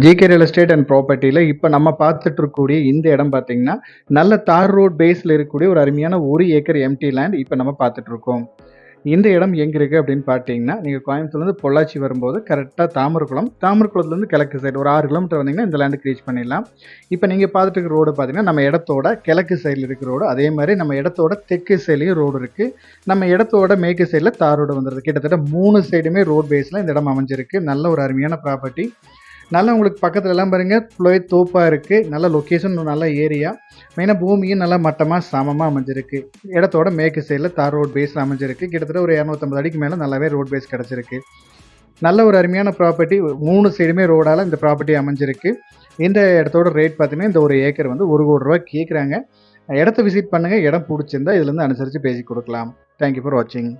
GK real estate and ப்ராப்பர்ட்டியில் இப்போ நம்ம பார்த்துட்டு இருக்கக்கூடிய இந்த இடம் பார்த்தீங்கன்னா நல்ல தார் ரோட் பேஸில் இருக்கக்கூடிய ஒரு அருமையான 1 ஏக்கர் எம்டி லேண்ட் இப்போ நம்ம பார்த்துட்டு இருக்கோம். இந்த இடம் எங்கே இருக்குது அப்படின்னு பார்த்தீங்கன்னா, நீங்கள் கோயம்புத்தூர்லேருந்து பொள்ளாச்சி வரும்போது கரெக்டாக தாமரக்குளத்துலேருந்து கிழக்கு சைடு ஒரு 6 கிலோமீட்டர் வந்தீங்கன்னா இந்த லேண்டுக்கு ரீச் பண்ணிடலாம். இப்போ நீங்கள் பார்த்துட்டு இருக்க ரோடு பார்த்தீங்கன்னா நம்ம இடத்தோட கிழக்கு சைடில் இருக்கிற ரோடு, அதே மாதிரி நம்ம இடத்தோட தெற்கு சைட்லேயும் ரோடு இருக்குது. நம்ம இடத்தோட மேற்கு சைடில் தார் ரோடு வந்துடுது. கிட்டத்தட்ட 3 சைடுமே ரோட் பேஸில் இந்த இடம் அமைஞ்சிருக்கு. நல்ல ஒரு அருமையான ப்ராப்பர்ட்டி. நல்லா உங்களுக்கு பக்கத்துல எல்லாம் பாருங்க ஃபுல்லாகவே தோப்பாக இருக்குது. நல்ல லொக்கேஷன், நல்ல ஏரியா. மெயினாக பூமியும் நல்லா மட்டமாக சமமாக அமைஞ்சிருக்கு. இடத்தோட மேற்கு சைடில் தார் ரோட் பேஸில் அமைஞ்சிருக்கு. கிட்டத்தட்ட ஒரு 250 அடிக்கு மேலே நல்லாவே ரோட் பேஸ் கிடச்சிருக்கு. நல்ல ஒரு அருமையான ப்ராப்பர்ட்டி. 3 சைடுமே ரோடால் இந்த ப்ராப்பர்ட்டி அமைஞ்சிருக்கு. இந்த இடத்தோட ரேட் பார்த்தீங்கன்னா இந்த 1 ஏக்கர் வந்து ₹1 கோடி கேட்குறாங்க. இடத்த விசிட் பண்ணுங்கள். இடம் பிடிச்சிருந்தா இதுலேருந்து அனுசரித்து பேசி கொடுக்கலாம். தேங்க்யூ ஃபார் வாட்சிங்.